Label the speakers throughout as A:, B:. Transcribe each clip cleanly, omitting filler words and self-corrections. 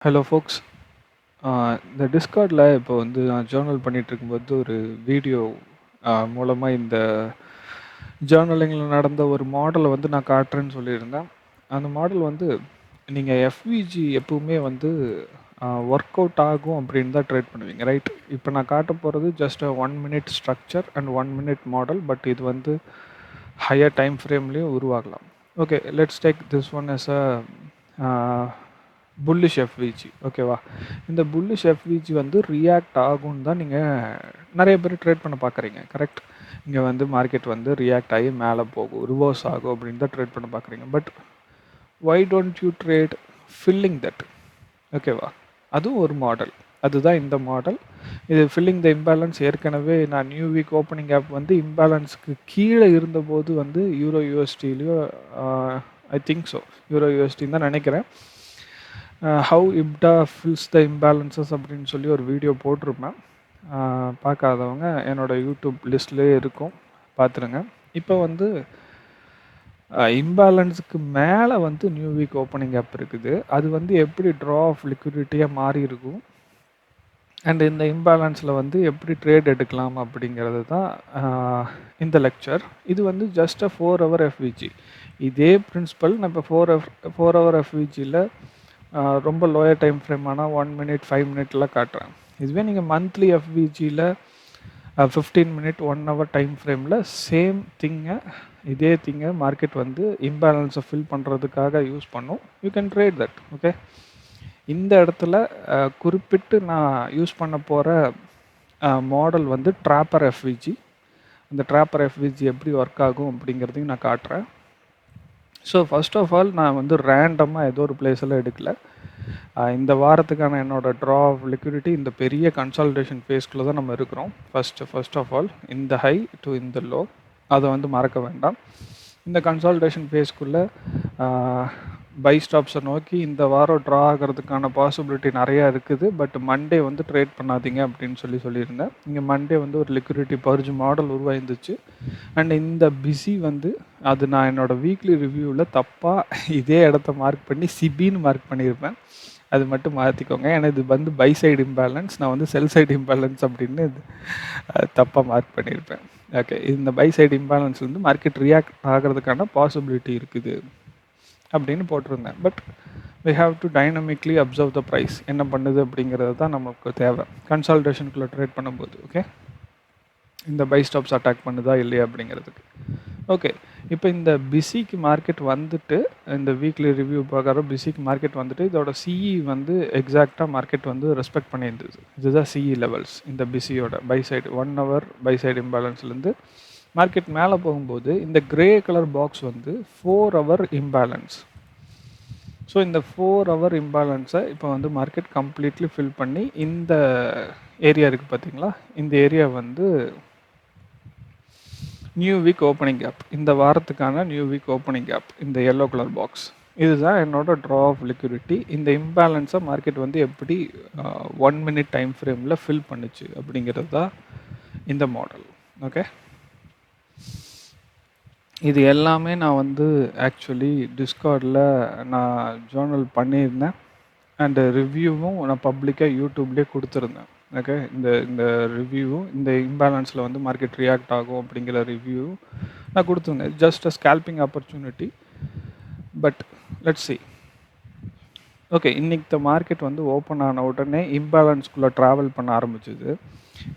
A: Hello ஃபோக்ஸ். இந்த டிஸ்கார்டில் இப்போ வந்து நான் ஜேர்னல் பண்ணிட்டு இருக்கும்போது ஒரு வீடியோ மூலமாக இந்த ஜேர்னலிங்கில் நடந்த ஒரு மாடலை வந்து நான் காட்டுறேன்னு சொல்லியிருந்தேன். அந்த மாடல் வந்து நீங்கள் எஃப்விஜி எப்பவுமே வந்து ஒர்க் அவுட் ஆகும் அப்படின்னு தான் ட்ரேட் பண்ணுவீங்க, ரைட்? இப்போ நான் காட்ட போகிறது just 1 minute structure and 1 minute model, but இது வந்து ஹையர் டைம் ஃப்ரேம்லேயும் உருவாகலாம். Okay, let's take this one as a bullish FVG. ஓகேவா? இந்த புல்லிஷ் எஃப்விஜி வந்து ரியாக்ட் ஆகும்னு தான் நீங்கள் நிறைய பேர் ட்ரேட் பண்ண பார்க்குறீங்க, கரெக்ட்? இங்கே வந்து மார்க்கெட் வந்து ரியாக்ட் ஆகி மேலே போகும், ரிவர்ஸ் ஆகும் அப்படின்னு தான் ட்ரேட் பண்ண பார்க்குறீங்க. But why don't you trade filling that? ஓகேவா? அதுவும் ஒரு மாடல். அதுதான் இந்த மாடல். இது ஃபில்லிங் த இம்பேலன்ஸ். ஏற்கனவே நான் நியூ வீக் ஓப்பனிங் ஆப் வந்து இம்பேலன்ஸுக்கு கீழே இருந்தபோது வந்து யூரோ யூஎஸ்டிலையோ ஐ திங்க் ஸோ யூரோ யூஎஸ்டின்னு தான் நினைக்கிறேன், ஹவு இப்டா ஃபில்ஸ் த இம்பேலன்சஸ் அப்படின்னு சொல்லி ஒரு வீடியோ போட்டிருப்பேன். பார்க்காதவங்க என்னோடய யூடியூப் லிஸ்ட்லேயே இருக்கும், பார்த்துருங்க. இப்போ வந்து இம்பேலன்ஸுக்கு மேலே வந்து நியூ வீக் ஓப்பனிங் ஆப் இருக்குது. அது வந்து எப்படி ட்ரா ஆஃப் லிக்விடிட்டியாக மாறி இருக்கும் அண்ட் இந்த இம்பேலன்ஸில் வந்து எப்படி ட்ரேட் எடுக்கலாம் அப்படிங்கிறது தான் இந்த லெக்சர். இது வந்து ஜஸ்ட் 4 ஹவர் எஃப்விஜி. இதே பிரின்சிபல் நான் இப்போ 4 ஹவர் எஃப்விஜியில் ரொம்ப லோயர் டைம் ஃப்ரேம் ஆனால் 1 மினிட் 5 மினிட்லாம் காட்டுறேன். இதுவே நீங்கள் மந்த்லி எஃப்விஜியில் 15 மினிட் 1 ஹவர் டைம் ஃப்ரேமில் சேம் திங்கை, இதே திங்கை மார்க்கெட் வந்து இம்பேலன்ஸை ஃபில் பண்ணுறதுக்காக யூஸ் பண்ணும். You can trade that. Okay, இந்த இடத்துல குறிப்பிட்டு நான் யூஸ் பண்ண போகிற மாடல் வந்து ட்ராப்பர் எஃப்விஜி. அந்த ட்ராப்பர் எஃப்விஜி எப்படி ஒர்க் ஆகும் அப்படிங்கிறதையும் நான் காட்டுறேன். ஸோ ஃபர்ஸ்ட் ஆஃப் ஆல் நான் வந்து ரேண்டமாக ஏதோ ஒரு பிளேஸில் எடுக்கல. இந்த வாரத்துக்கான என்னோடய ட்ரா ஆஃப் லிக்விடிட்டி இந்த பெரிய கன்சாலிடேஷன் ஃபேஸ்க்குள்ளே தான் நம்ம இருக்கிறோம். ஃபர்ஸ்ட் ஆஃப் ஆல் இந்த ஹை டு இந்த லோ, அதை வந்து மறக்க வேண்டாம். இந்த கன்சாலிடேஷன் ஃபேஸ்க்குள்ளே பை ஸ்டாப்ஸை நோக்கி இந்த வாரம் ட்ரா ஆகிறதுக்கான பாசிபிலிட்டி நிறையா இருக்குது. பட் மண்டே வந்து ட்ரேட் பண்ணாதீங்க அப்படின்னு சொல்லியிருந்தேன். இங்கே மண்டே வந்து ஒரு லிக்விடிட்டி பர்ஜ் மாடல் உருவாயிருந்துச்சு. அண்ட் இந்த பிஸி வந்து அது நான் என்னோடய வீக்லி ரிவ்யூவில் தப்பாக இதே இடத்த மார்க் பண்ணி சிபின்னு மார்க் பண்ணியிருப்பேன். அது மட்டும் மாற்றிக்கோங்க. ஏன்னா இது வந்து பை சைடு இம்பேலன்ஸ், நான் வந்து செல் சைடு இம்பேலன்ஸ் அப்படின்னு தப்பாக மார்க் பண்ணியிருப்பேன். ஓகே, இந்த பை சைடு இம்பேலன்ஸ்லேருந்து மார்க்கெட் ரியாக்ட் ஆகிறதுக்கான பாசிபிலிட்டி இருக்குது அப்படின்னு போட்டிருந்தேன். But we have to dynamically observe the price என்ன பண்ணுது அப்படிங்கிறது தான் நமக்கு தேவை கன்சாலிடேஷனுக்குள்ளே ட்ரேட் பண்ணும்போது. ஓகே, இந்த பை ஸ்டாப்ஸ் அட்டாக் பண்ணுதா இல்லையா அப்படிங்கிறதுக்கு. ஓகே, இப்போ இந்த பிஸிக்கு மார்க்கெட் வந்துட்டு, இந்த வீக்லி ரிவ்யூ பிரகாரம் பிஸிக்கு மார்க்கெட் வந்துட்டு இதோட சிஇ வந்து எக்ஸாக்டாக மார்க்கெட் வந்து ரெஸ்பெக்ட் பண்ணியிருந்தது. இதுதான் சிஇ லெவல்ஸ் இந்த பிஸியோட by side 1 hour by side இம்பேலன்ஸ்லேருந்து மார்க்கெட் மேலே போகும்போது இந்த கிரே கலர் பாக்ஸ் வந்து 4 ஹவர் இம்பேலன்ஸ். ஸோ இந்த 4 ஹவர் இம்பேலன்ஸை இப்போ வந்து மார்க்கெட் கம்ப்ளீட்லி ஃபில் பண்ணி இந்த ஏரியா இருக்குது பார்த்தீங்களா, இந்த ஏரியா வந்து நியூ வீக் ஓப்பனிங் கேப், இந்த வாரத்துக்கான நியூ வீக் ஓப்பனிங் கேப், இந்த எல்லோ கலர் பாக்ஸ். இதுதான் என்னோட ட்ரா ஆஃப் லிக்விடிட்டி. இந்த இம்பேலன்ஸை மார்க்கெட் வந்து எப்படி 1 மினிட் டைம் ஃப்ரேமில் ஃபில் பண்ணுச்சு அப்படிங்கிறது தான் இந்த மாடல். ஓகே, இது எல்லாமே நான் வந்து ஆக்சுவலி டிஸ்கார்டில் நான் ஜேர்னல் பண்ணியிருந்தேன் அண்டு ரிவ்யூவும் நான் பப்ளிக்காக யூடியூப்லேயே கொடுத்துருந்தேன். ஓகே, இந்த ரிவ்யூவும் இந்த இம்பேலன்ஸில் வந்து மார்க்கெட் ரியாக்ட் ஆகும் அப்படிங்கிற ரிவ்யூவும் நான் கொடுத்துருந்தேன். Just a scalping opportunity. But let's see. Okay, இன்றைக்கி இந்த மார்க்கெட் வந்து ஓப்பன் ஆன உடனே இம்பேலன்ஸ்குள்ளே ட்ராவல் பண்ண ஆரம்பிச்சிது.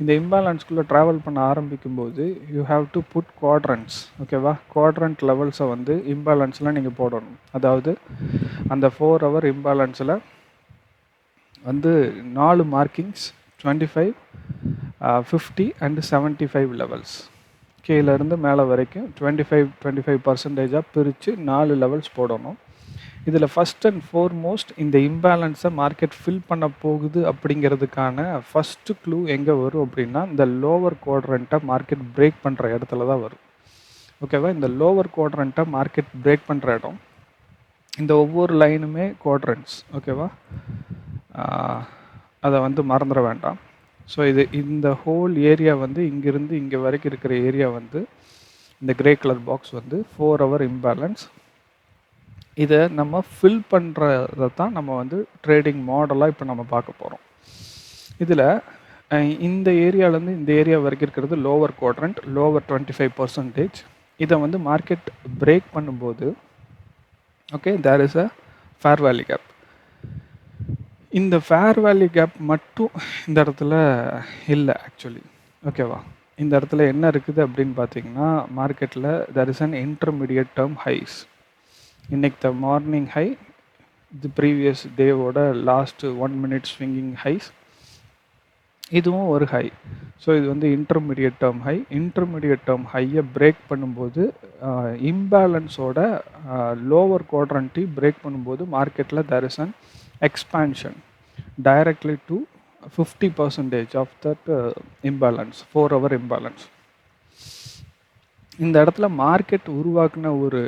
A: இந்த இம்பேலன்ஸ்குள்ளே ட்ராவல் பண்ண ஆரம்பிக்கும்போது யூ ஹாவ் டு புட் குவாட்ரண்ட்ஸ். ஓகேவா, குவாட்ரண்ட் லெவல்ஸை வந்து இம்பேலன்ஸில் நீங்கள் போடணும். அதாவது அந்த 4 ஹவர் இம்பேலன்ஸில் வந்து 4 மார்க்கிங்ஸ் 25, 50 அண்டு 75 லெவல்ஸ், கீழேருந்து மேலே வரைக்கும் 25% பிரித்து 4 லெவல்ஸ் போடணும். இதில் ஃபஸ்ட் அண்ட் ஃபோர்மோஸ்ட் இந்த இம்பேலன்ஸை மார்க்கெட் ஃபில் பண்ண போகுது அப்படிங்கிறதுக்கான ஃபஸ்ட்டு க்ளூ எங்கே வரும் அப்படின்னா, இந்த லோவர் குவாட்ரண்ட்டை மார்க்கெட் பிரேக் பண்ணுற இடத்துல தான் வரும். ஓகேவா, இந்த லோவர் குவாட்ரண்ட்டை மார்க்கெட் பிரேக் பண்ணுற இடம், இந்த ஒவ்வொரு லைனுமே குவாட்ரண்ட்ஸ். ஓகேவா, அதை வந்து மறந்துட வேண்டாம். ஸோ இந்த ஹோல் ஏரியா வந்து இங்கேருந்து இங்கே வரைக்கும் இருக்கிற ஏரியா வந்து இந்த கிரே கலர் பாக்ஸ் வந்து 4 ஹவர் இம்பேலன்ஸ். இதை நம்ம ஃபில் பண்ணுறத தான் நம்ம வந்து ட்ரேடிங் மாடலாக இப்போ நம்ம பார்க்க போகிறோம். இதில் இந்த ஏரியாவிலேருந்து இந்த ஏரியா வரைக்கும் இருக்கிறது லோவர் குவாட்ரண்ட், லோவர் 25%. இதை வந்து மார்க்கெட் பிரேக் பண்ணும்போது okay there is a fair value gap. இந்த ஃபேர் வேல்யூ கேப் மட்டும் இந்த இடத்துல இல்லை ஆக்சுவலி. ஓகேவா, இந்த இடத்துல என்ன இருக்குது அப்படின்னு பார்த்தீங்கன்னா, மார்க்கெட்டில் there is an intermediate term highs. இன்னைக்கு the morning high, the previous டேவோட லாஸ்ட் 1 minute ஸ்விங்கிங் ஹைஸ், இதுவும் ஒரு ஹை. ஸோ இது வந்து intermediate term high. Intermediate term ஹையை பிரேக் பண்ணும்போது இம்பேலன்ஸோட லோவர் குவாட்ரண்ட்டி பிரேக் பண்ணும்போது மார்க்கெட்டில் there is an expansion directly to 50% of that imbalance, 4 hour imbalance. இந்த இடத்துல மார்க்கெட் உருவாக்குன ஒரு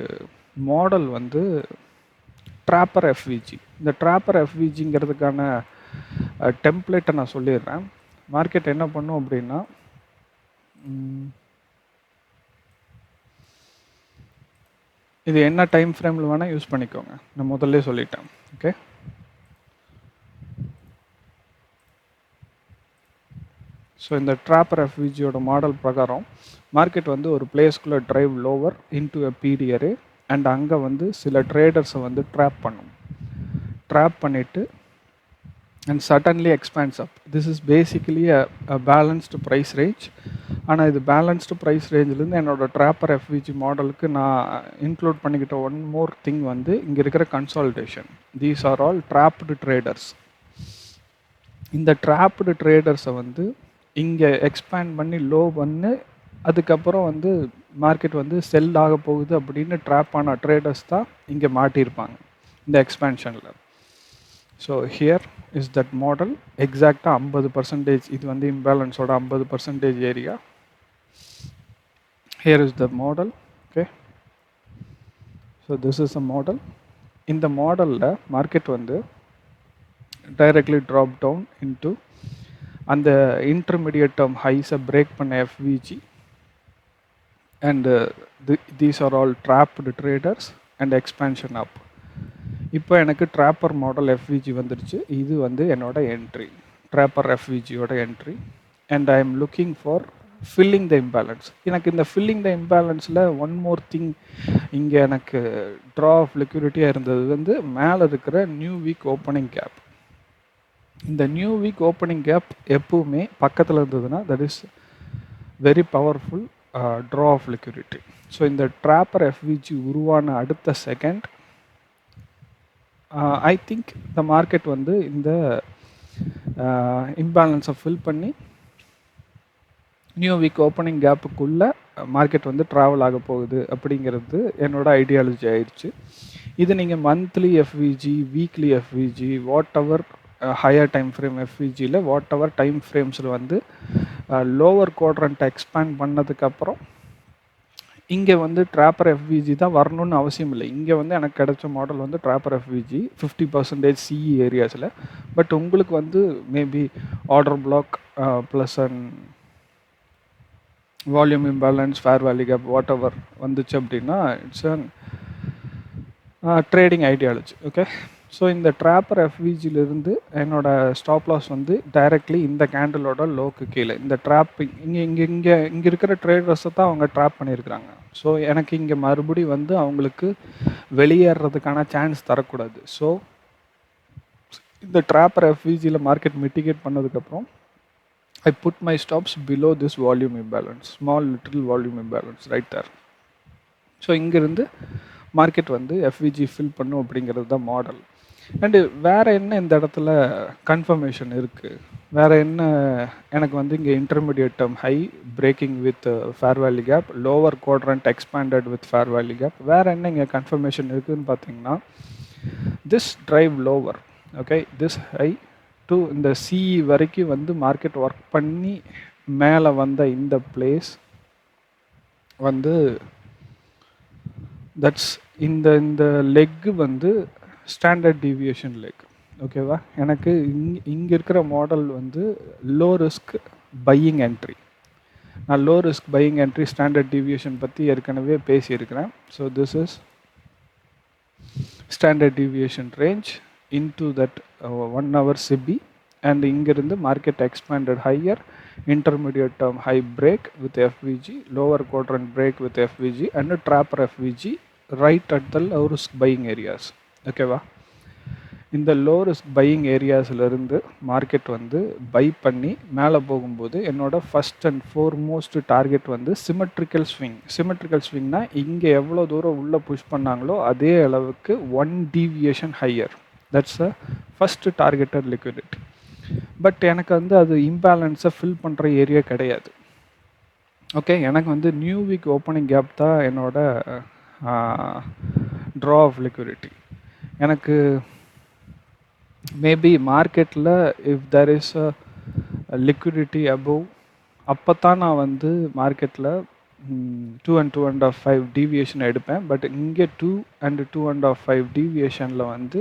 A: மாடல் வந்து ட்ராப்பர் எஃப்விஜி. இந்த ட்ராப்பர் எஃப்விஜிங்கிறதுக்கான டெம்ப்ளேட்டை நான் சொல்லிடுறேன். மார்க்கெட் என்ன பண்ணும் அப்படின்னா, இது என்ன டைம் ஃப்ரேமில் வேணால் யூஸ் பண்ணிக்கோங்க, நான் முதல்ல சொல்லிட்டேன். ஓகே, ஸோ இந்த ட்ராப்பர் எஃப்விஜியோட மாடல் பிரகாரம் மார்க்கெட் வந்து ஒரு பிளேஸ்க்குள்ளே ட்ரைவ் லோவர் இன்டு எ பிடிஆரே அண்ட் அங்கே வந்து சில ட்ரேடர்ஸை வந்து ட்ராப் பண்ணும். ட்ராப் பண்ணிவிட்டு and suddenly expands up. This is basically a balanced price range. ஆனால் இது பேலன்ஸ்டு ப்ரைஸ் ரேஞ்சிலேருந்து என்னோடய ட்ராப்பர் எஃப்விஜி மாடலுக்கு நான் இன்க்ளூட் பண்ணிக்கிட்ட ஒன் மோர் திங் வந்து இங்கே இருக்கிற consolidation. These are all trapped traders. இந்த ட்ராப்டு ட்ரேடர்ஸை வந்து இங்கே எக்ஸ்பேண்ட் பண்ணி லோ பண்ணி அதுக்கப்புறம் வந்து மார்க்கெட் வந்து செல் ஆக போகுது அப்படின்னு ட்ராப் ஆன ட்ரேடர்ஸ் தான் இங்கே மாட்டியிருப்பாங்க இந்த எக்ஸ்பேன்ஷனில். So here is that model. எக்ஸாக்டாக 50%, இது வந்து இம்பேலன்ஸோட 50% area. Here is the model. Okay, so this is a model. இந்த மாடலில் மார்க்கெட் வந்து டைரக்ட்லி ட்ராப் டவுன் இன்டு அந்த இன்டர்மீடியட் டேர்ம் ஹைஸை பிரேக் பண்ண FVG and these are all trapped traders and expansion up. இப்போ எனக்கு ட்ராப்பர் மாடல் எஃப்விஜி வந்துடுச்சு. இது வந்து என்னோட என்ட்ரி, ட்ராப்பர் எஃப்விஜியோட entry. And I am looking for filling the imbalance. எனக்கு இந்த ஃபில்லிங் த இம்பேலன்ஸில் ஒன் மோர் திங், இங்கே எனக்கு ட்ரா ஆஃப் லிக்விடிட்டியாக இருந்தது வந்து மேலே இருக்கிற நியூ வீக் ஓப்பனிங் கேப். இந்த நியூ வீக் ஓப்பனிங் கேப் எப்பவுமே பக்கத்தில் இருந்ததுன்னா that is very powerful draw of liquidity. So இந்த ட்ராப்பர் எஃப்விஜி உருவான அடுத்த second I think the market வந்து இந்த இம்பேலன்ஸை ஃபில் பண்ணி நியூ வீக் ஓப்பனிங் கேப்புக்குள்ளே மார்க்கெட் வந்து ட்ராவல் ஆக போகுது அப்படிங்கிறது என்னோட ஐடியாலஜி ஆயிடுச்சு. இது நீங்கள் monthly எஃப்விஜி, weekly FVG, whatever higher time frame எஃப்விஜியில் வாட் எவர் டைம் ஃப்ரேம்ஸில் வந்து லோவர் குவாட்ரண்ட்டை எக்ஸ்பேண்ட் பண்ணதுக்கப்புறம் இங்கே வந்து ட்ராப்பர் எஃப்விஜி தான் வரணும்னு அவசியம் இல்லை. இங்கே வந்து எனக்கு கிடைச்ச மாடல் வந்து ட்ராப்பர் எஃப்விஜி 50% சிஇ ஏரியாஸில். பட் உங்களுக்கு வந்து maybe order block plus and volume imbalance, fair value gap whatever வந்துச்சு அப்படின்னா it's an trading ideology. Okay, so இந்த ட்ராப்பர் எஃப்விஜிலிருந்து என்னோட ஸ்டாப் லாஸ் வந்து டைரக்ட்லி இந்த கேண்டலோட லோக்கு கீழே இந்த ட்ராப் இங்கே இருக்கிற ட்ரேடர்ஸை தான் அவங்க ட்ராப் பண்ணியிருக்கிறாங்க. ஸோ எனக்கு இங்கே மறுபடி வந்து அவங்களுக்கு வெளியேறதுக்கான சான்ஸ் தரக்கூடாது. ஸோ இந்த ட்ராப்பர் எஃப்விஜியில் மார்க்கெட் மிட்டிகேட் பண்ணதுக்கப்புறம் I put my stops below this volume imbalance, small little volume imbalance right there. So இங்கேருந்து மார்க்கெட் வந்து எஃப்விஜி ஃபில் பண்ணும் அப்படிங்கிறது தான் மாடல். அண்டு வேறு என்ன இந்த இடத்துல கன்ஃபர்மேஷன் இருக்குது, வேறு என்ன எனக்கு வந்து இங்கே intermediate term high breaking with fair value gap, lower quadrant expanded with fair value gap, வேறு என்ன இங்கே கன்ஃபர்மேஷன் இருக்குதுன்னு பார்த்தீங்கன்னா this drive lower. Okay, this high to இந்த சிஇ வரைக்கும் வந்து மார்க்கெட் ஒர்க் பண்ணி மேலே வந்த இந்த பிளேஸ் வந்து தட்ஸ் இந்த லெக்கு வந்து ஸ்டாண்டர்ட் டீவியேஷன் லெக். ஓகேவா, எனக்கு இங்கே இருக்கிற மாடல் வந்து லோ ரிஸ்க் பையிங் என்ட்ரி. நான் low risk buying entry standard deviation பற்றி ஏற்கனவே பேசியிருக்கிறேன். So this is standard deviation range into that 1 hour CB and இங்கிருந்து market expanded higher intermediate term high break with FVG, lower quadrant break with FVG and a trapper FVG right at the low risk buying areas. ஓகேவா, இந்த low risk buying ஏரியாஸ்லேருந்து market வந்து by பண்ணி மேலே போகும்போது என்னோட first and foremost target வந்து symmetrical swing. Symmetrical ஸ்விங்னா இங்கே எவ்வளோ தூரம் உள்ளே புஷ் பண்ணாங்களோ அதே அளவுக்கு 1 deviation higher. That's a first targeted liquidity. But எனக்கு வந்து அது இம்பேலன்ஸை ஃபில் பண்ணுற ஏரியா கிடையாது. ஓகே, எனக்கு வந்து நியூ வீக் ஓப்பனிங் கேப் தான் என்னோட ட்ரா ஆஃப் லிக்விடிட்டி. எனக்கு மேபி மார்க்கெட்டில் if there is a liquidity above, அப்போ தான் நான் வந்து மார்க்கெட்டில் 2 and 2.5 டீவியேஷன் எடுப்பேன். பட் இங்கே 2 and 2.5 டீவியேஷனில் வந்து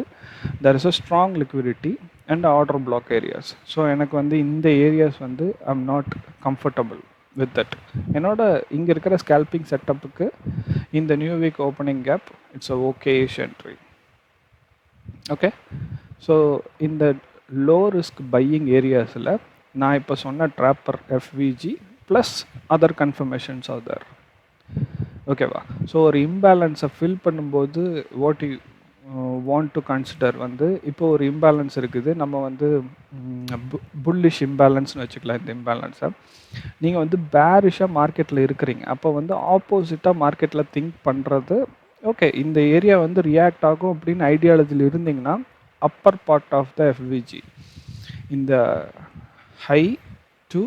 A: there is a strong liquidity and order block areas. So எனக்கு வந்து இந்த ஏரியாஸ் வந்து I'm not comfortable with that. என்னோட இங்கே இருக்கிற ஸ்கேல்பிங் செட்டப்புக்கு இந்த new week opening gap it's a okayish entry. Okay, so இந்த லோ ரிஸ்க் பையிங் ஏரியாஸில் நான் இப்போ சொன்ன dropper FVG plus other confirmations are there. ஓகேவா, ஸோ ஒரு இம்பேலன்ஸை ஃபில் பண்ணும்போது what you want to consider வந்து, இப்போ ஒரு இம்பேலன்ஸ் இருக்குது, நம்ம வந்து புல்லிஷ் இம்பேலன்ஸ்னு வச்சுக்கலாம். இந்த இம்பேலன்ஸை நீங்கள் வந்து பேரிஷாக மார்க்கெட்டில் இருக்கிறீங்க, அப்போ வந்து ஆப்போசிட்டாக மார்க்கெட்டில் திங்க் பண்ணுறது, ஓகே இந்த ஏரியா வந்து ரியாக்ட் ஆகும் அப்படின்னு ஐடியாலஜியில் இருந்தீங்கன்னா அப்பர் பார்ட் ஆஃப் த எஃப்விஜி இந்த ஹை டு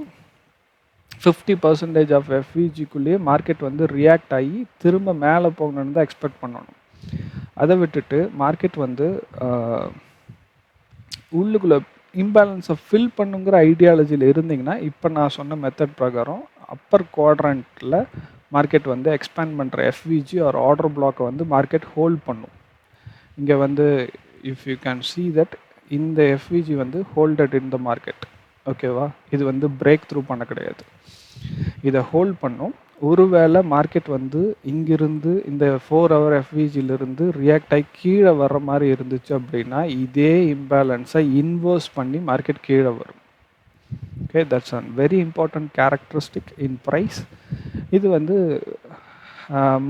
A: 50% ஆஃப் எஃப்விஜிக்குள்ளேயே மார்க்கெட் வந்து ரியாக்ட் ஆகி திரும்ப மேலே போகணுன்னு தான் எக்ஸ்பெக்ட் பண்ணணும். அதை விட்டுட்டு மார்க்கெட் வந்து உள்ளுக்குள்ளே இம்பேலன்ஸை ஃபில் பண்ணுங்கிற ஐடியாலஜியில் இருந்தீங்கன்னா இப்போ நான் சொன்ன மெத்தட் பிரகாரம் அப்பர் குவாட்ரண்ட்டில் மார்க்கெட் வந்து எக்ஸ்பேண்ட் பண்ணுற எஃப்விஜி ஒரு ஆர்டர் பிளாக்கை வந்து மார்க்கெட் ஹோல்ட் பண்ணும். இங்கே வந்து if you can see that இந்த எஃப்விஜி வந்து ஹோல்டட் இன் த மார்க்கெட். ஓகேவா, இது வந்து பிரேக் த்ரூ பண்ண கிடையாது, இதை ஹோல்ட் பண்ணும். ஒருவேளை மார்க்கெட் வந்து இங்கிருந்து இந்த 4 hour எஃப்விஜிலிருந்து ரியாக்ட் ஆகி கீழே வர்ற மாதிரி இருந்துச்சு அப்படின்னா இதே இம்பேலன்ஸை இன்வர்ஸ் பண்ணி மார்க்கெட் கீழே வரும். Okay, that's an very important characteristic in price. இது வந்து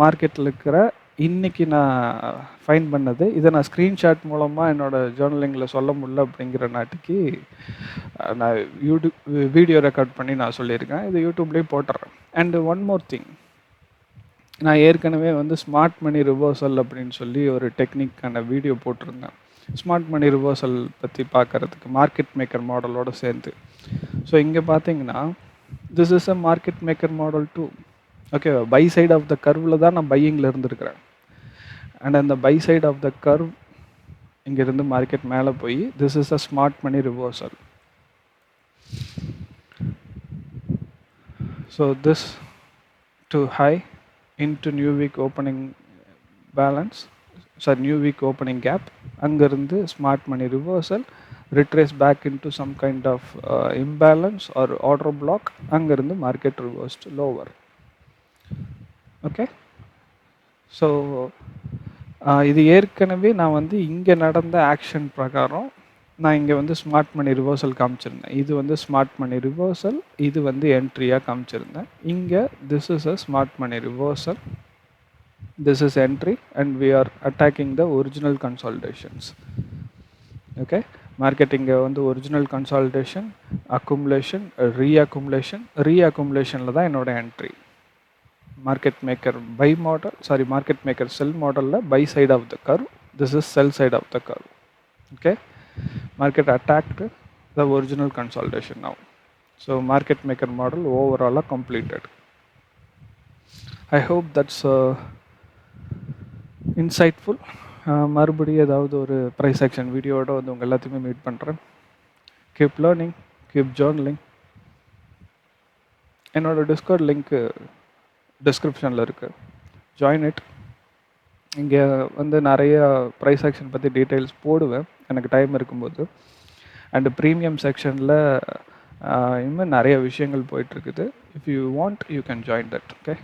A: மார்க்கெட்டில் இருக்கிற இன்றைக்கி நான் ஃபைன் பண்ணது. இதை நான் ஸ்க்ரீன்ஷாட் மூலமாக என்னோடய ஜேர்னலிங்கில் சொல்ல முடியல அப்படிங்கிற நாட்டுக்கு நான் யூடியூப் வீடியோ ரெக்கார்ட் பண்ணி நான் சொல்லியிருக்கேன். இது யூடியூப்லேயும் போட்டுறேன். அண்டு ஒன் மோர் திங், நான் ஏற்கனவே வந்து ஸ்மார்ட் மணி ரிவர்சல் அப்படின்னு சொல்லி ஒரு டெக்னிக்கான வீடியோ போட்டிருந்தேன். ஸ்மார்ட் மணி ரிவர்சல் பற்றி பார்க்குறதுக்கு மார்க்கெட் மேக்கர் மாடலோடு சேர்ந்து. ஸோ இங்கே பார்த்தீங்கன்னா this is a market maker model two. Okay, buy side of the கர்வில் தான் நான் பையிங்கில் இருந்துருக்கிறேன். அண்ட் அந்த buy side of the curve இங்கேருந்து மார்க்கெட் மேலே போய் this is a smart money reversal. So this to high into new week opening balance, sorry new week opening gap, அங்கேருந்து smart money reversal, retrace back into some kind of imbalance or order block, அங்கேருந்து market reversed lower. Okay, so இது ஏற்கனவே நான் வந்து இங்கே நடந்த action பிரகாரம் நான் இங்கே வந்து ஸ்மார்ட் மணி ரிவர்சல் காமிச்சிருந்தேன். இது வந்து ஸ்மார்ட் மணி ரிவர்சல், இது வந்து என்ட்ரியாக காமிச்சிருந்தேன். இங்கே this is a smart money reversal, this is entry and we are attacking the original consolidations. Okay, market இங்கே வந்து ஒரிஜினல் கன்சாலிடேஷன், அக்குமுலேஷன், ரீஅக்குமுலேஷனில் தான் என்னோட entry. Market maker buy model, sorry market maker sell மாடலில் buy side of the curve, this is sell side of the curve. Okay, market attacked the original consolidation now. So market maker model overall completed. I hope that's insightful. மறுபடியும் ஏதாவது ஒரு price action வீடியோட வந்து உங்கள் எல்லாத்தையுமே meet பண்ணுறேன். Keep learning, keep journaling. என்னோட Discord link டிஸ்கிரிப்ஷனில் இருக்குது, ஜாயின் இட். இங்கே வந்து நிறைய ப்ரைஸ் ஆக்ஷன் பற்றி டீட்டெயில்ஸ் போடுவேன் எனக்கு டைம் இருக்கும்போது. அண்டு ப்ரீமியம் செக்ஷனில் இன்னும் நிறைய விஷயங்கள் போயிட்டுருக்குது. If you want you can join that. Okay.